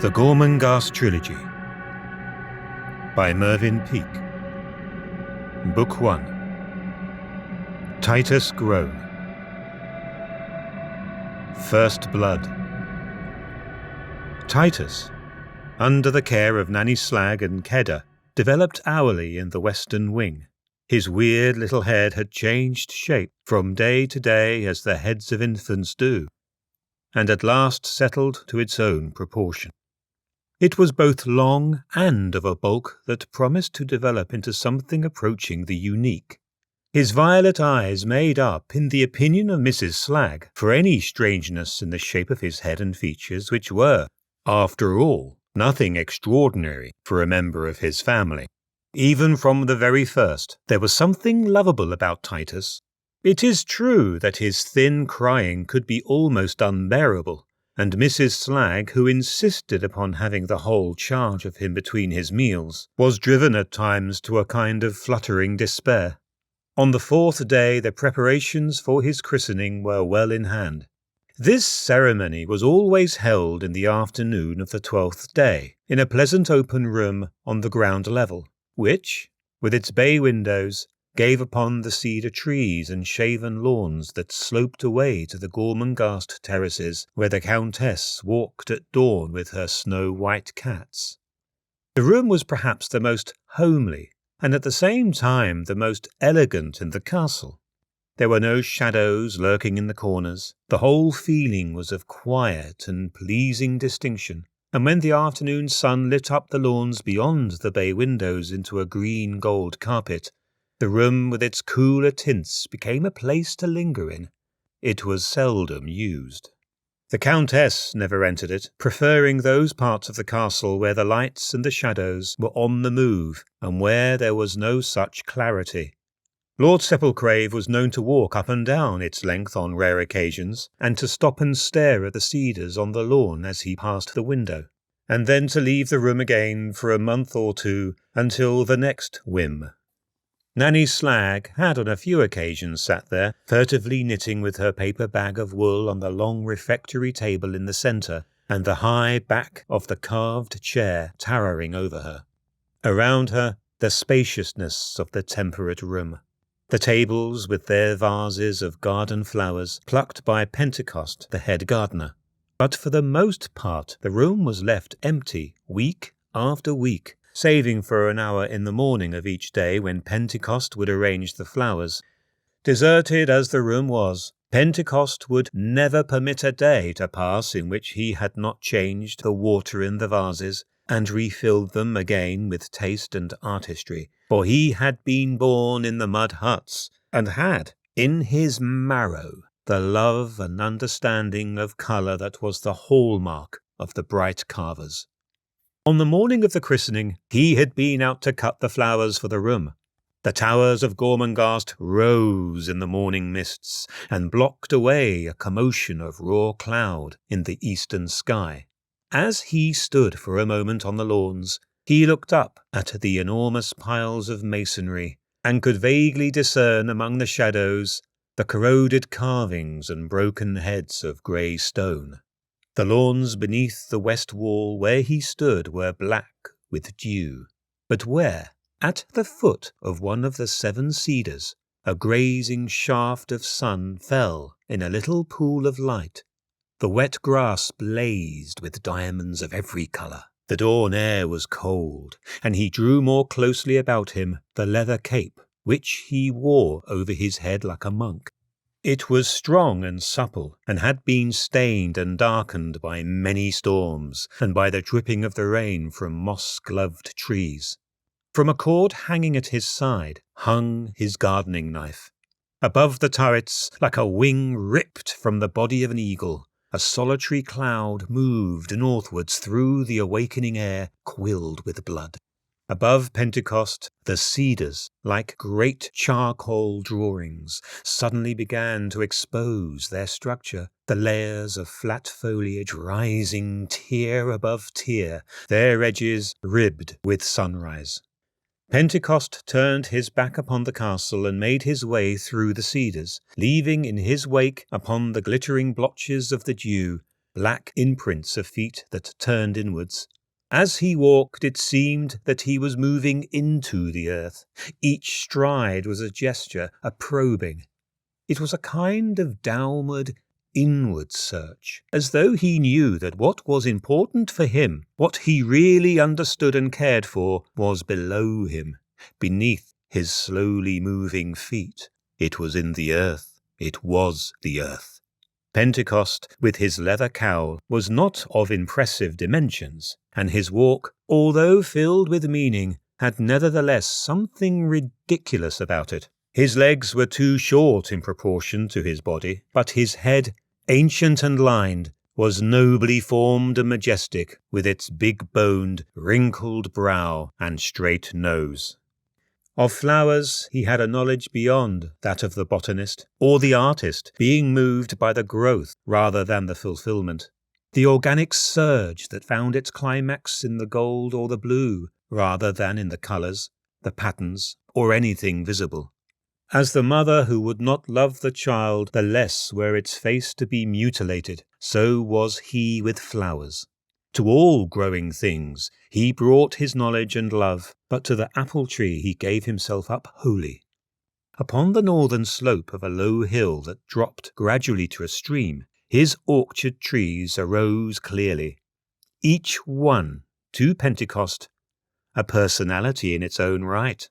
The Gormenghast Trilogy by Mervyn Peake. Book 1. Titus Groan. First Blood. Titus, under the care of Nanny Slag and Kedda, developed hourly in the western wing. His weird little head had changed shape from day to day as the heads of infants do, and at last settled to its own proportion. It was both long and of a bulk that promised to develop into something approaching the unique. His violet eyes made up, in the opinion of Mrs. Slag, for any strangeness in the shape of his head and features, which were, after all, nothing extraordinary for a member of his family. Even from the very first, there was something lovable about Titus. It is true that his thin crying could be almost unbearable, and Mrs. Slag, who insisted upon having the whole charge of him between his meals, was driven at times to a kind of fluttering despair. On the fourth day the preparations for his christening were well in hand. This ceremony was always held in the afternoon of the 12th day, in a pleasant open room on the ground level, which, with its bay windows, gave upon the cedar trees and shaven lawns that sloped away to the Gormenghast terraces, where the Countess walked at dawn with her snow-white cats. The room was perhaps the most homely, and at the same time the most elegant in the castle. There were no shadows lurking in the corners. The whole feeling was of quiet and pleasing distinction, and when the afternoon sun lit up the lawns beyond the bay windows into a green-gold carpet, the room with its cooler tints became a place to linger in. It was seldom used. The Countess never entered it, preferring those parts of the castle where the lights and the shadows were on the move, and where there was no such clarity. Lord Sepulchrave was known to walk up and down its length on rare occasions, and to stop and stare at the cedars on the lawn as he passed the window, and then to leave the room again for a month or two until the next whim. Nanny Slag had on a few occasions sat there, furtively knitting with her paper bag of wool on the long refectory table in the centre, and the high back of the carved chair towering over her. Around her, the spaciousness of the temperate room. The tables with their vases of garden flowers, plucked by Pentecost, the head gardener. But for the most part the room was left empty, week after week, saving for an hour in the morning of each day when Pentecost would arrange the flowers. Deserted as the room was, Pentecost would never permit a day to pass in which he had not changed the water in the vases and refilled them again with taste and artistry, for he had been born in the mud huts, and had, in his marrow, the love and understanding of colour that was the hallmark of the bright carvers. On the morning of the christening, he had been out to cut the flowers for the room. The towers of Gormenghast rose in the morning mists, and blocked away a commotion of raw cloud in the eastern sky. As he stood for a moment on the lawns, he looked up at the enormous piles of masonry, and could vaguely discern among the shadows the corroded carvings and broken heads of grey stone. The lawns beneath the west wall where he stood were black with dew, but where, at the foot of one of the 7 cedars, a grazing shaft of sun fell in a little pool of light, the wet grass blazed with diamonds of every colour. The dawn air was cold, and he drew more closely about him the leather cape which he wore over his head like a monk. It was strong and supple, and had been stained and darkened by many storms, and by the dripping of the rain from moss-gloved trees. From a cord hanging at his side hung his gardening knife. Above the turrets, like a wing ripped from the body of an eagle, a solitary cloud moved northwards through the awakening air, quilled with blood. Above Pentecost, the cedars, like great charcoal drawings, suddenly began to expose their structure, the layers of flat foliage rising tier above tier, their edges ribbed with sunrise. Pentecost turned his back upon the castle and made his way through the cedars, leaving in his wake upon the glittering blotches of the dew black imprints of feet that turned inwards. As he walked, it seemed that he was moving into the earth. Each stride was a gesture, a probing. It was a kind of downward, inward search, as though he knew that what was important for him, what he really understood and cared for, was below him, beneath his slowly moving feet. It was in the earth. It was the earth. Pentecost, with his leather cowl, was not of impressive dimensions, and his walk, although filled with meaning, had nevertheless something ridiculous about it. His legs were too short in proportion to his body, but his head, ancient and lined, was nobly formed and majestic, with its big-boned, wrinkled brow and straight nose. Of flowers he had a knowledge beyond that of the botanist or the artist, being moved by the growth rather than the fulfillment, the organic surge that found its climax in the gold or the blue rather than in the colours, the patterns, or anything visible. As the mother who would not love the child the less were its face to be mutilated, so was he with flowers. To all growing things he brought his knowledge and love, but to the apple tree he gave himself up wholly. Upon the northern slope of a low hill that dropped gradually to a stream, his orchard trees arose clearly, each one, to Pentecost, a personality in its own right.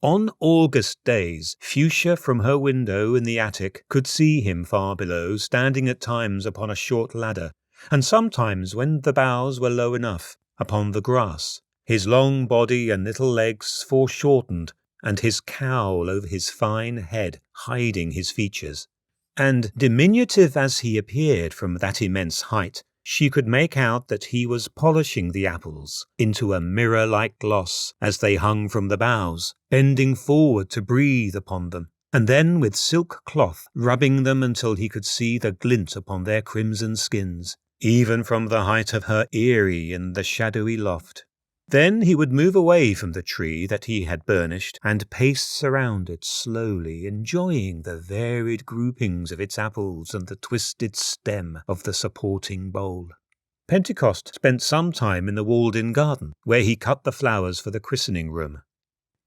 On August days, Fuchsia from her window in the attic could see him far below, standing at times upon a short ladder, and sometimes, when the boughs were low enough, upon the grass, his long body and little legs foreshortened, and his cowl over his fine head hiding his features. And diminutive as he appeared from that immense height, she could make out that he was polishing the apples into a mirror-like gloss as they hung from the boughs, bending forward to breathe upon them, and then with silk cloth rubbing them until he could see the glint upon their crimson skins, even from the height of her eyrie in the shadowy loft. Then he would move away from the tree that he had burnished and pace around it slowly, enjoying the varied groupings of its apples and the twisted stem of the supporting bowl. Pentecost spent some time in the walled-in garden, where he cut the flowers for the christening room.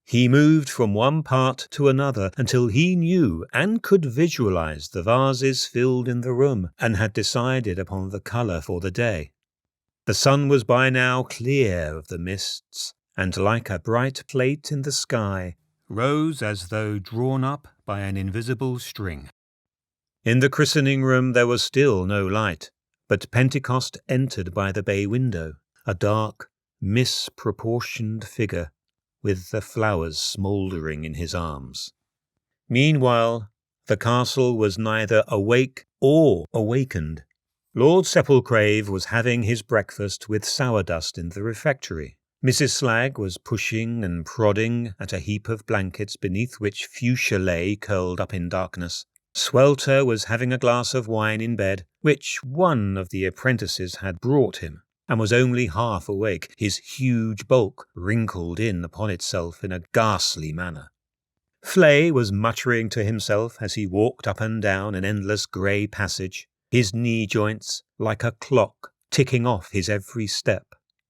He moved from one part to another until he knew and could visualize the vases filled in the room, and had decided upon the colour for the day. The sun was by now clear of the mists, and like a bright plate in the sky, rose as though drawn up by an invisible string. In the christening room there was still no light, but Pentecost entered by the bay window, a dark, misproportioned figure, with the flowers smouldering in his arms. Meanwhile, the castle was neither awake or awakened. Lord Sepulcrave was having his breakfast with sourdust in the refectory. Mrs. Slagg was pushing and prodding at a heap of blankets beneath which Fuchsia lay curled up in darkness. Swelter was having a glass of wine in bed, which one of the apprentices had brought him, and was only half awake, his huge bulk wrinkled in upon itself in a ghastly manner. Flay was muttering to himself as he walked up and down an endless grey passage, his knee-joints, like a clock, ticking off his every step.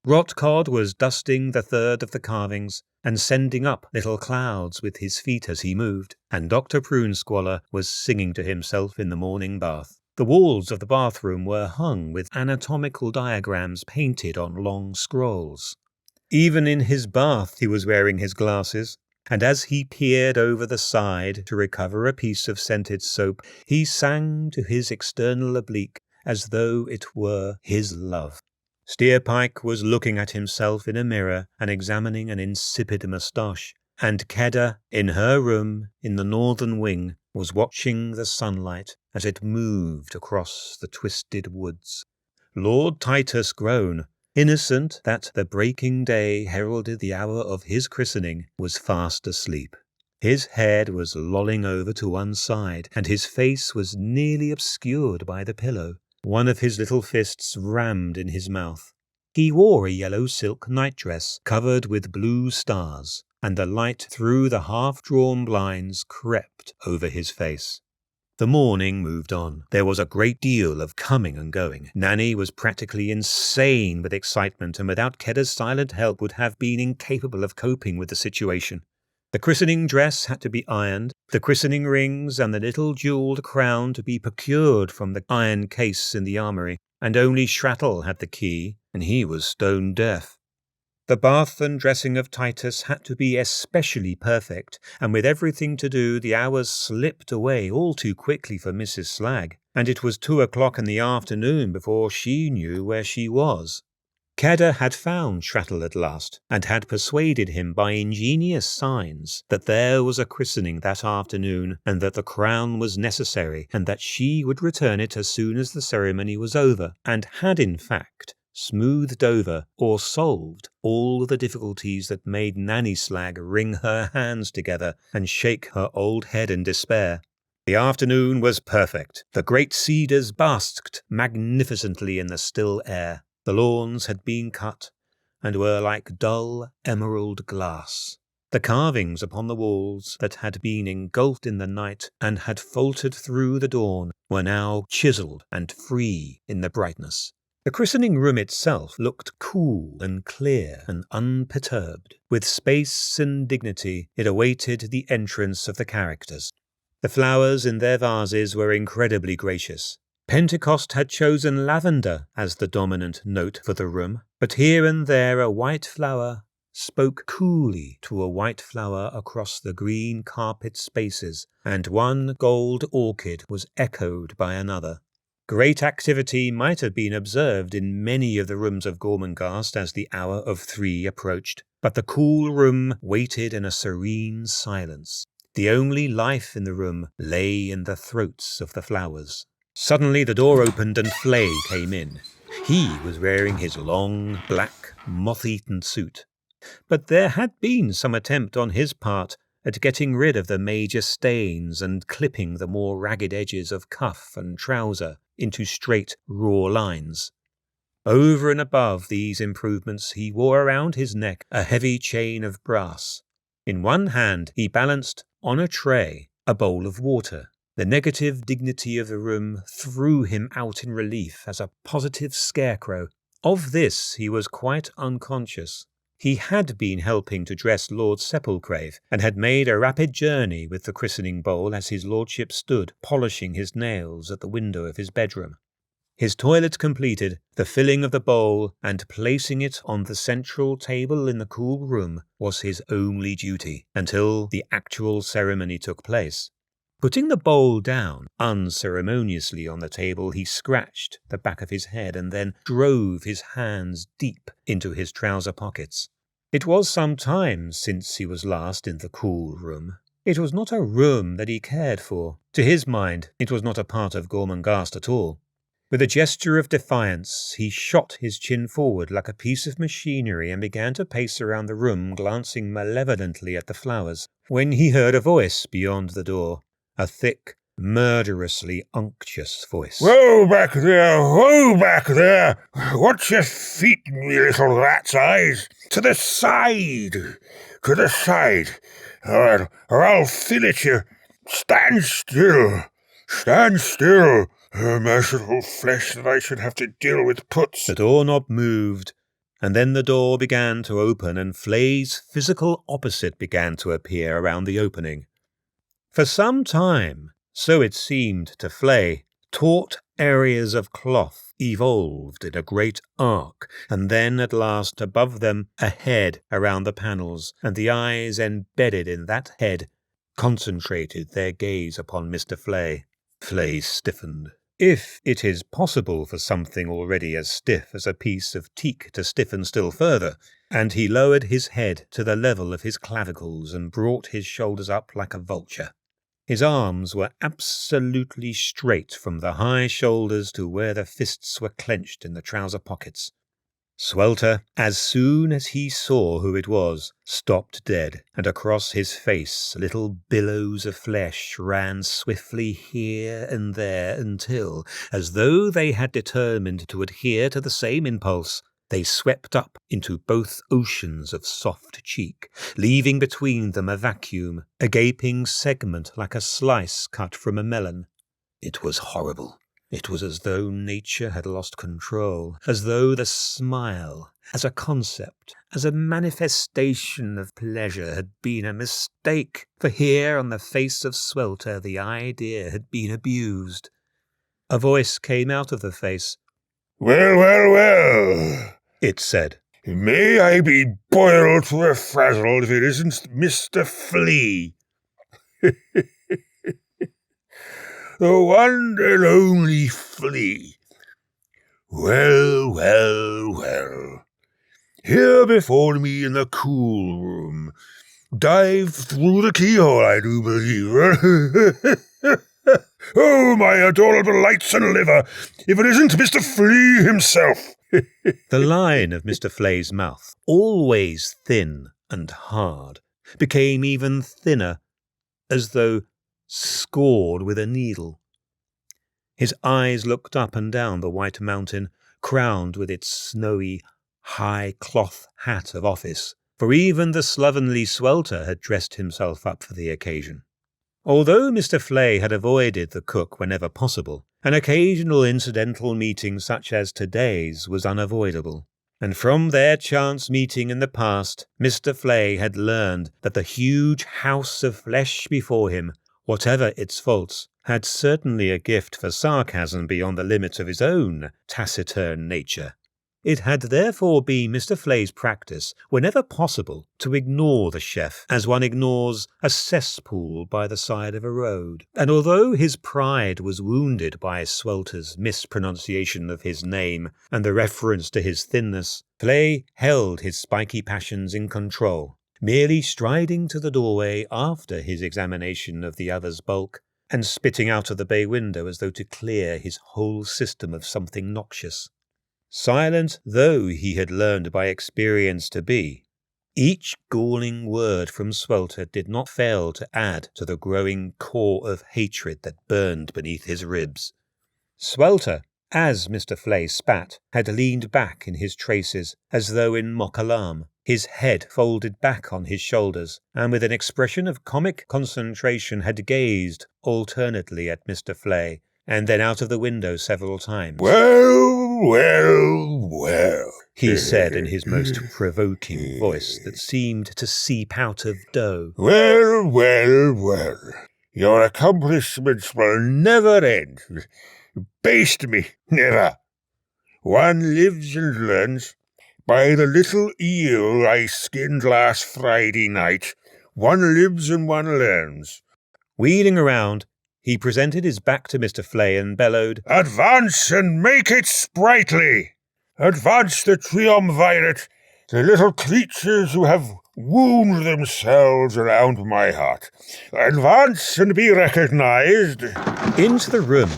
Rotcod was dusting the third of the carvings, and sending up little clouds with his feet as he moved, and Dr. Prunesqualler was singing to himself in the morning bath. The walls of the bathroom were hung with anatomical diagrams painted on long scrolls. Even in his bath he was wearing his glasses, and as he peered over the side to recover a piece of scented soap, he sang to his external oblique as though it were his love. Steerpike was looking at himself in a mirror and examining an insipid moustache, and Kedda, in her room in the northern wing, was watching the sunlight as it moved across the twisted woods. Lord Titus Groan, innocent that the breaking day heralded the hour of his christening, was fast asleep. His head was lolling over to one side, and his face was nearly obscured by the pillow, one of his little fists rammed in his mouth. He wore a yellow silk nightdress covered with blue stars, and the light through the half-drawn blinds crept over his face. The morning moved on. There was a great deal of coming and going. Nanny was practically insane with excitement, and without Kedda's silent help would have been incapable of coping with the situation. The christening dress had to be ironed, the christening rings and the little jewelled crown to be procured from the iron case in the armoury, and only Shrattle had the key, and he was stone deaf. The bath and dressing of Titus had to be especially perfect, and with everything to do, the hours slipped away all too quickly for Mrs. Slag, and it was 2 o'clock in the afternoon before she knew where she was. Kedda had found Shrattle at last, and had persuaded him by ingenious signs that there was a christening that afternoon, and that the crown was necessary, and that she would return it as soon as the ceremony was over, and had in fact smoothed over or solved all the difficulties that made Nanny Slag wring her hands together and shake her old head in despair. The afternoon was perfect. The great cedars basked magnificently in the still air. The lawns had been cut, and were like dull emerald glass. The carvings upon the walls that had been engulfed in the night and had faltered through the dawn were now chiselled and free in the brightness. The christening room itself looked cool and clear and unperturbed. With space and dignity it awaited the entrance of the characters. The flowers in their vases were incredibly gracious. Pentecost had chosen lavender as the dominant note for the room, but here and there a white flower spoke coolly to a white flower across the green carpet spaces, and one gold orchid was echoed by another. Great activity might have been observed in many of the rooms of Gormenghast as the hour of 3 approached, but the cool room waited in a serene silence. The only life in the room lay in the throats of the flowers. Suddenly the door opened and Flay came in. He was wearing his long, black, moth-eaten suit. But there had been some attempt on his part at getting rid of the major stains and clipping the more ragged edges of cuff and trouser into straight, raw lines. Over and above these improvements he wore around his neck a heavy chain of brass. In one hand he balanced, on a tray, a bowl of water. The negative dignity of the room threw him out in relief as a positive scarecrow. Of this he was quite unconscious. He had been helping to dress Lord Sepulcrave, and had made a rapid journey with the christening bowl as his lordship stood polishing his nails at the window of his bedroom. His toilet completed, the filling of the bowl and placing it on the central table in the cool room was his only duty, until the actual ceremony took place. Putting the bowl down unceremoniously on the table, he scratched the back of his head and then drove his hands deep into his trouser pockets. It was some time since he was last in the cool room. It was not a room that he cared for. To his mind, it was not a part of Gormenghast at all. With a gesture of defiance, he shot his chin forward like a piece of machinery and began to pace around the room, glancing malevolently at the flowers, when he heard a voice beyond the door. A thick, murderously unctuous voice. Whoa back there! Whoa back there! Watch your feet, me little rat's eyes! To the side! To the side! Or I'll fillet you! Stand still! Stand still! Merciful flesh that I should have to deal with puts! The doorknob moved, and then the door began to open, and Flay's physical opposite began to appear around the opening. For some time, so it seemed to Flay, taut areas of cloth evolved in a great arc, and then at last above them a head around the panels, and the eyes embedded in that head concentrated their gaze upon Mr. Flay. Flay stiffened. If it is possible for something already as stiff as a piece of teak to stiffen still further, and he lowered his head to the level of his clavicles and brought his shoulders up like a vulture. His arms were absolutely straight from the high shoulders to where the fists were clenched in the trouser pockets. Swelter, as soon as he saw who it was, stopped dead, and across his face little billows of flesh ran swiftly here and there until, as though they had determined to adhere to the same impulse, they swept up into both oceans of soft cheek, leaving between them a vacuum, a gaping segment like a slice cut from a melon. It was horrible. It was as though nature had lost control, as though the smile, as a concept, as a manifestation of pleasure, had been a mistake, for here on the face of Swelter the idea had been abused. A voice came out of the face. "Well, well, well," it said. "May I be boiled to a frazzle if it isn't Mr. Flea. The one and only Flea. Well, well, well. Here before me in the cool room. Dive through the keyhole, I do believe. Oh, my adorable lights and liver, if it isn't Mr. Flea himself." The line of Mr. Flay's mouth, always thin and hard, became even thinner, as though scored with a needle. His eyes looked up and down the white mountain, crowned with its snowy, high cloth hat of office, for even the slovenly Swelter had dressed himself up for the occasion. Although Mr. Flay had avoided the cook whenever possible, an occasional incidental meeting such as today's was unavoidable. And from their chance meeting in the past, Mr. Flay had learned that the huge house of flesh before him, whatever its faults, had certainly a gift for sarcasm beyond the limits of his own taciturn nature. It had therefore been Mr. Flay's practice, whenever possible, to ignore the chef as one ignores a cesspool by the side of a road. And although his pride was wounded by Swelter's mispronunciation of his name and the reference to his thinness, Flay held his spiky passions in control, merely striding to the doorway after his examination of the other's bulk, and spitting out of the bay window as though to clear his whole system of something noxious. Silent though he had learned by experience to be, each galling word from Swelter did not fail to add to the growing core of hatred that burned beneath his ribs. Swelter, as Mr. Flay spat, had leaned back in his traces, as though in mock alarm, his head folded back on his shoulders, and with an expression of comic concentration had gazed alternately at Mr. Flay, and then out of the window several times. "Well, well, well," he said in his most provoking voice that seemed to seep out of dough. "Well, well, well. Your accomplishments will never end. Baste me, never. One lives and learns. By the little eel I skinned last Friday night, one lives and one learns." Wheeling around, he presented his back to Mr. Flay and bellowed, "Advance and make it sprightly! Advance the triumvirate, the little creatures who have wound themselves around my heart. Advance and be recognized." Into the room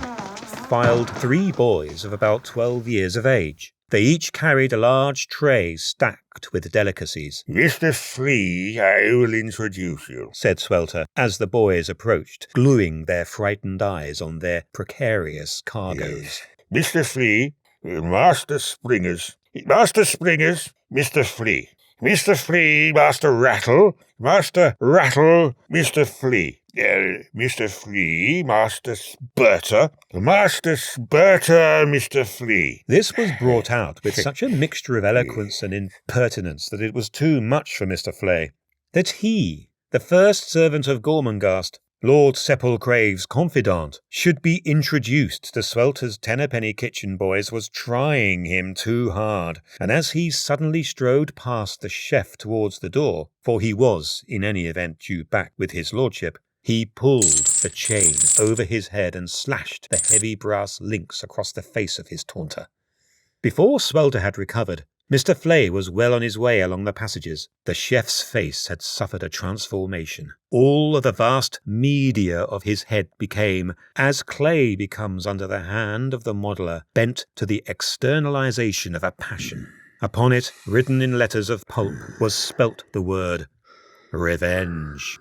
filed 3 boys of about 12 years of age. They each carried a large tray stacked with delicacies. "Mr. Flea, I will introduce you," said Swelter, as the boys approached, gluing their frightened eyes on their precarious cargoes. "Yes. Mr. Flea, Master Springers. Master Springers, Mr. Flea. Mr. Flea, Master Rattle. Master Rattle, Mr. Flea. Mr. Flea, Master Spurter. Master Spurter, Mr. Flea." This was brought out with such a mixture of eloquence and impertinence that it was too much for Mr. Flay. That he, the first servant of Gormenghast, Lord Sepulchre's confidant, should be introduced to Swelter's tennerpenny kitchen boys was trying him too hard, and as he suddenly strode past the chef towards the door, for he was, in any event, due back with his lordship, he pulled the chain over his head and slashed the heavy brass links across the face of his taunter. Before Swelter had recovered, Mr. Flay was well on his way along the passages. The chef's face had suffered a transformation. All of the vast media of his head became, as clay becomes under the hand of the modeller, bent to the externalization of a passion. Upon it, written in letters of pulp, was spelt the word revenge.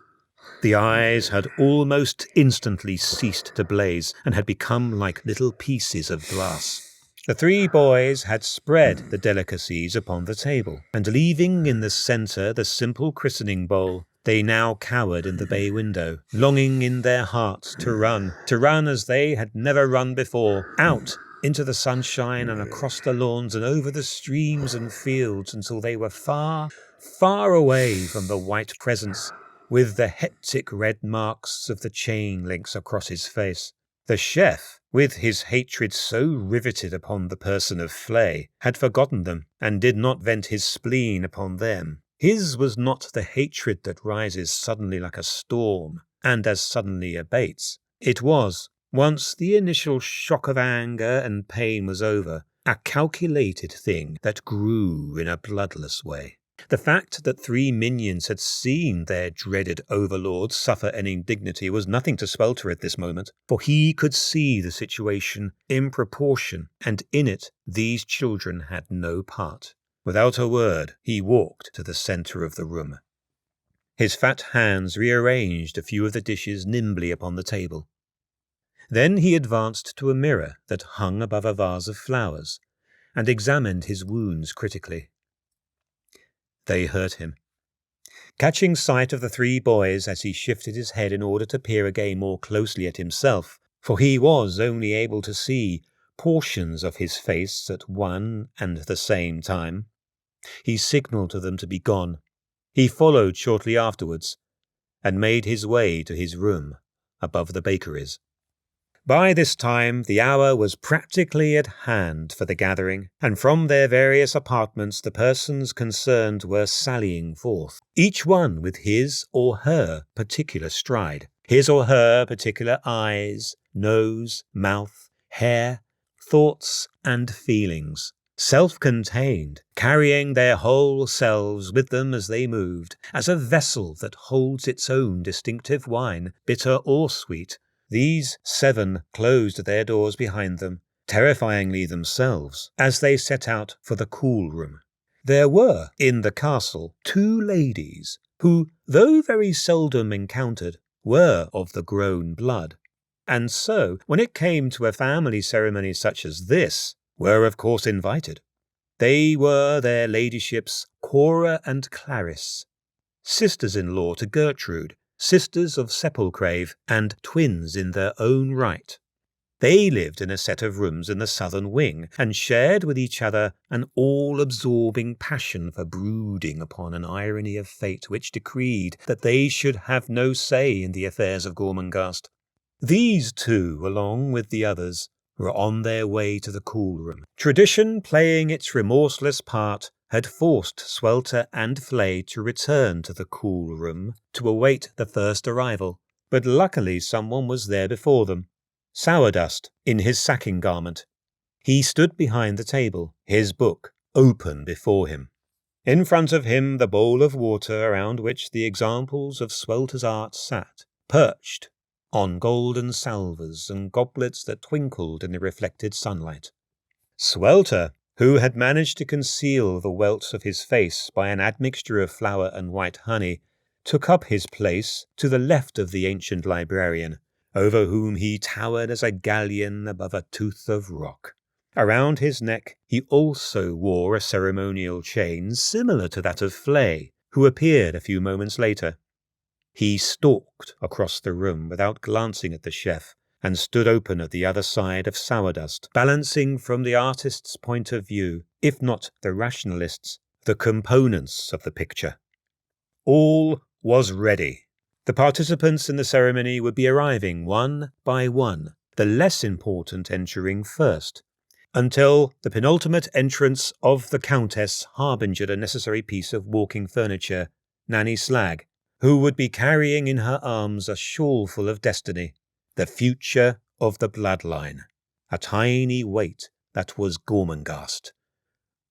The eyes had almost instantly ceased to blaze and had become like little pieces of glass. The 3 boys had spread the delicacies upon the table, and leaving in the centre the simple christening bowl, They now cowered in the bay window, longing in their hearts to run as they had never run before, out into the sunshine and across the lawns and over the streams and fields until they were far, far away from the white presence with the hectic red marks of the chain links across his face. The chef, with his hatred so riveted upon the person of Flay, had forgotten them and did not vent his spleen upon them. His was not the hatred that rises suddenly like a storm and as suddenly abates. It was, once the initial shock of anger and pain was over, a calculated thing that grew in a bloodless way. The fact that 3 minions had seen their dreaded overlord suffer an indignity was nothing to Swelter at this moment, for he could see the situation in proportion, and in it these children had no part. Without a word, he walked to the centre of the room. His fat hands rearranged a few of the dishes nimbly upon the table. Then he advanced to a mirror that hung above a vase of flowers, and examined his wounds critically. They hurt him. Catching sight of the 3 boys as he shifted his head in order to peer again more closely at himself, for he was only able to see portions of his face at one and the same time, he signalled to them to be gone. He followed shortly afterwards, and made his way to his room above the bakeries. By this time the hour was practically at hand for the gathering, and from their various apartments the persons concerned were sallying forth, each one with his or her particular stride, his or her particular eyes, nose, mouth, hair, thoughts and feelings, self-contained, carrying their whole selves with them as they moved, as a vessel that holds its own distinctive wine, bitter or sweet. These 7 closed their doors behind them, terrifyingly themselves, as they set out for the cool room. There were in the castle 2 ladies who, though very seldom encountered, were of the Groan blood, and so, when it came to a family ceremony such as this, were of course invited. They were their ladyships Cora and Clarice, sisters-in-law to Gertrude, sisters of Sepulcrave, and twins in their own right. They lived in a set of rooms in the southern wing, and shared with each other an all-absorbing passion for brooding upon an irony of fate which decreed that they should have no say in the affairs of Gormenghast. These 2, along with the others, were on their way to the cool room. Tradition, playing its remorseless part, had forced Swelter and Flay to return to the cool room to await the first arrival, but luckily someone was there before them. Sourdust, in his sacking garment. He stood behind the table, his book open before him. In front of him the bowl of water around which the examples of Swelter's art sat, perched on golden salvers and goblets that twinkled in the reflected sunlight. Swelter, who had managed to conceal the welts of his face by an admixture of flour and white honey, took up his place to the left of the ancient librarian, over whom he towered as a galleon above a tooth of rock. Around his neck he also wore a ceremonial chain similar to that of Flay, who appeared a few moments later. He stalked across the room without glancing at the chef, and stood open at the other side of Sourdust, balancing from the artist's point of view, if not the rationalist's, the components of the picture. All was ready. The participants in the ceremony would be arriving one by one, the less important entering first, until the penultimate entrance of the Countess harbingered a necessary piece of walking furniture, Nanny Slag, who would be carrying in her arms a shawl full of destiny, the future of the bloodline, a tiny weight that was Gormenghast,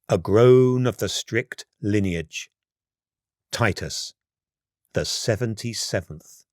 a groan of the strict lineage, Titus, the 77th.